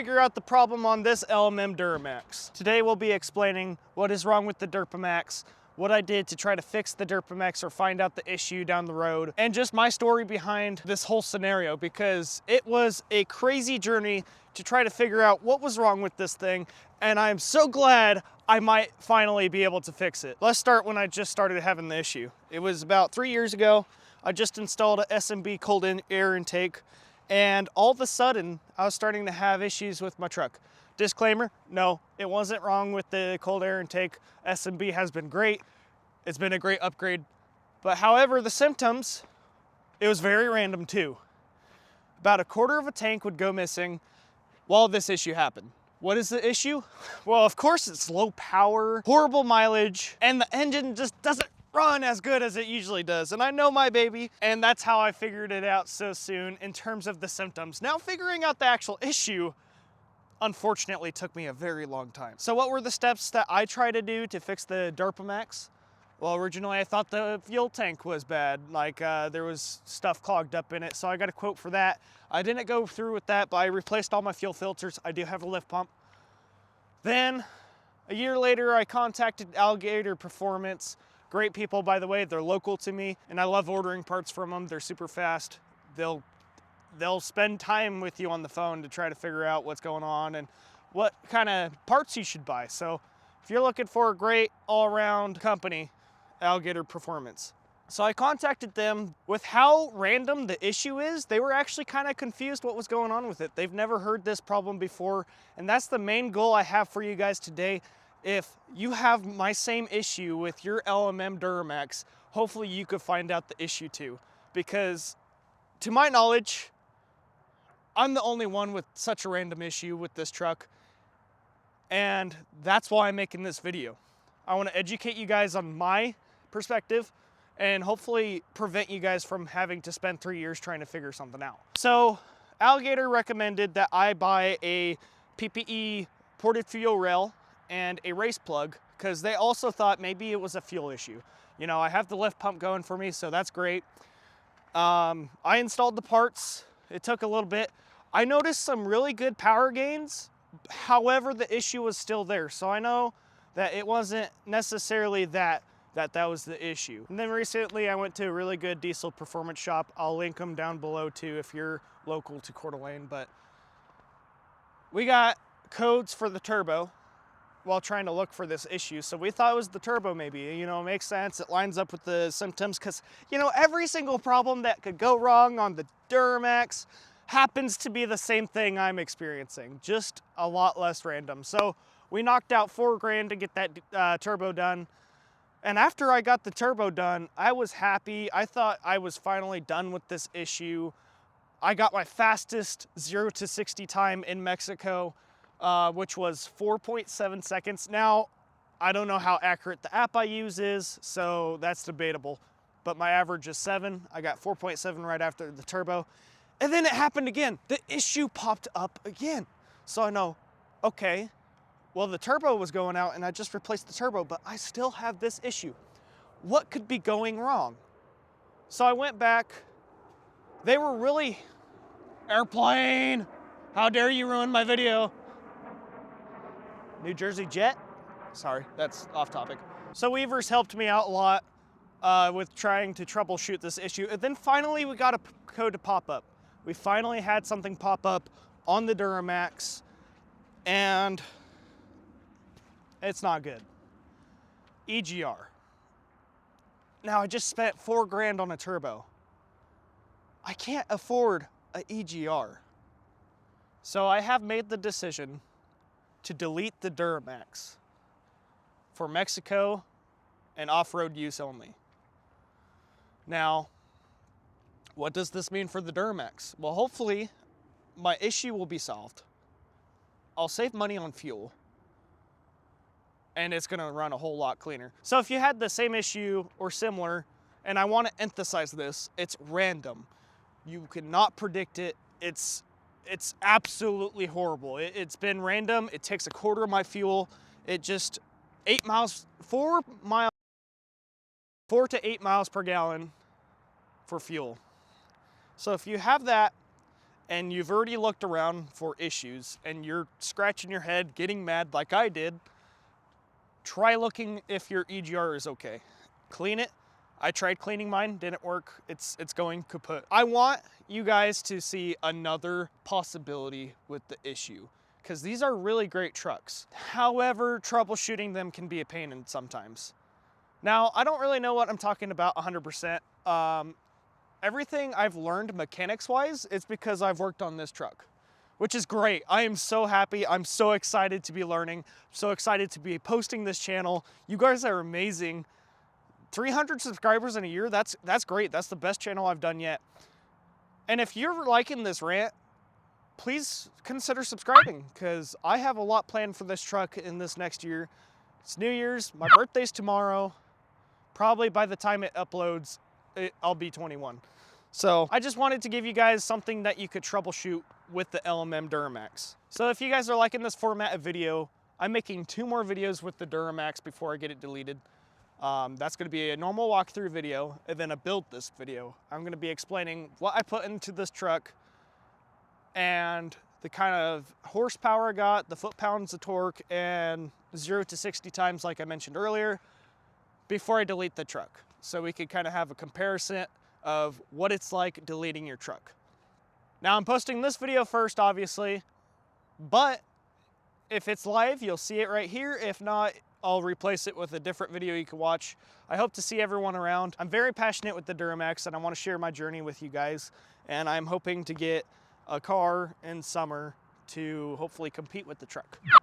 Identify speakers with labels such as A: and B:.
A: figure out the problem on this LMM Duramax. Today we'll be explaining what is wrong with the Durpamax, what I did to try to fix the Durpamax or find out the issue down the road, and just my story behind this whole scenario, because it was a crazy journey to try to figure out what was wrong with this thing, and I'm so glad I might finally be able to fix it. Let's start when I just started having the issue. It was about 3 years ago. I just installed a SMB cold air intake, and all of a sudden I was starting to have issues with my truck. Disclaimer, no, it wasn't wrong with the cold air intake. SMB has been great. It's been a great upgrade. But however, the symptoms, it was very random too. About a quarter of a tank would go missing while this issue happened. What is the issue? Well, of course it's low power, horrible mileage, and the engine just doesn't run as good as it usually does. And I know my baby, and that's how I figured it out so soon in terms of the symptoms. Now figuring out the actual issue, unfortunately, took me a very long time. So what were the steps that I tried to do to fix the Durpamax? Well, originally I thought the fuel tank was bad, like there was stuff clogged up in it, so I got a quote for that. I didn't go through with that, but I replaced all my fuel filters. I do have a lift pump. Then, a year later, I contacted Alligator Performance. Great people, by the way, they're local to me, and I love ordering parts from them. They're super fast. They'll spend time with you on the phone to try to figure out what's going on and what kind of parts you should buy. So if you're looking for a great all-around company, Alligator Performance. So I contacted them. With how random the issue is, they were actually kind of confused what was going on with it. They've never heard this problem before, and that's the main goal I have for you guys today. If you have my same issue with your LMM Duramax, hopefully you could find out the issue too. Because to my knowledge, I'm the only one with such a random issue with this truck, and that's why I'm making this video. I want to educate you guys on my perspective and hopefully prevent you guys from having to spend 3 years trying to figure something out. So Alligator recommended that I buy a PPE ported fuel rail and a race plug, because they also thought maybe it was a fuel issue. You know, I have the lift pump going for me, so that's great. I installed the parts. It took a little bit. I noticed some really good power gains. However, the issue was still there. So I know that it wasn't necessarily that was the issue. And then recently I went to a really good diesel performance shop. I'll link them down below too if you're local to Coeur d'Alene. But we got codes for the turbo while trying to look for this issue. So we thought it was the turbo maybe. You know, it makes sense. It lines up with the symptoms because, you know, every single problem that could go wrong on the Duramax happens to be the same thing I'm experiencing, just a lot less random. So we knocked out $4 grand to get that turbo done. And after I got the turbo done, I was happy. I thought I was finally done with this issue. I got my fastest 0 to 60 time in Mexico, which was 4.7 seconds. Now, I don't know how accurate the app I use is, so that's debatable. But my average is 7. I got 4.7 right after the turbo. And then it happened again. The issue popped up again. So I know, okay, well, the turbo was going out and I just replaced the turbo, but I still have this issue. What could be going wrong? So I went back. They were really, airplane, how dare you ruin my video? New Jersey Jet? Sorry, that's off topic. So Weaver's helped me out a lot with trying to troubleshoot this issue. And then finally we got a code to pop up. We finally had something pop up on the Duramax, and it's not good. EGR. Now I just spent $4 grand on a turbo. I can't afford an EGR. So I have made the decision to delete the Duramax for Mexico and off-road use only. Now, what does this mean for the Duramax? Well, hopefully my issue will be solved. I'll save money on fuel, and it's gonna run a whole lot cleaner. So if you had the same issue or similar, and I wanna emphasize this, it's random. You cannot predict it. It's absolutely horrible. It's been random. It takes a quarter of my fuel. It just 4 to 8 miles per gallon for fuel. So if you have that and you've already looked around for issues and you're scratching your head, getting mad like I did, try looking if your EGR is okay. Clean it. I tried cleaning mine, didn't work. It's going kaput. I want you guys to see another possibility with the issue, because these are really great trucks. However, troubleshooting them can be a pain in sometimes. Now, I don't really know what I'm talking about 100%. Everything I've learned mechanics-wise, it's because I've worked on this truck, which is great. I am so happy. I'm so excited to be learning. So excited to be posting this channel. You guys are amazing. 300 subscribers in a year, that's great. That's the best channel I've done yet. And if you're liking this rant, please consider subscribing, because I have a lot planned for this truck in this next year. It's New Year's, my birthday's tomorrow. Probably by the time it uploads, I'll be 21. So I just wanted to give you guys something that you could troubleshoot with the LMM Duramax. So if you guys are liking this format of video, I'm making 2 more videos with the Duramax before I get it deleted. That's going to be a normal walkthrough video and then a build this video. I'm going to be explaining what I put into this truck and the kind of horsepower I got, the foot-pounds of torque, and 0 to 60 times like I mentioned earlier before I delete the truck. So we could kind of have a comparison of what it's like deleting your truck. Now I'm posting this video first, obviously, but if it's live, you'll see it right here. If not, I'll replace it with a different video you can watch. I hope to see everyone around. I'm very passionate with the Duramax and I want to share my journey with you guys. And I'm hoping to get a car in summer to hopefully compete with the truck.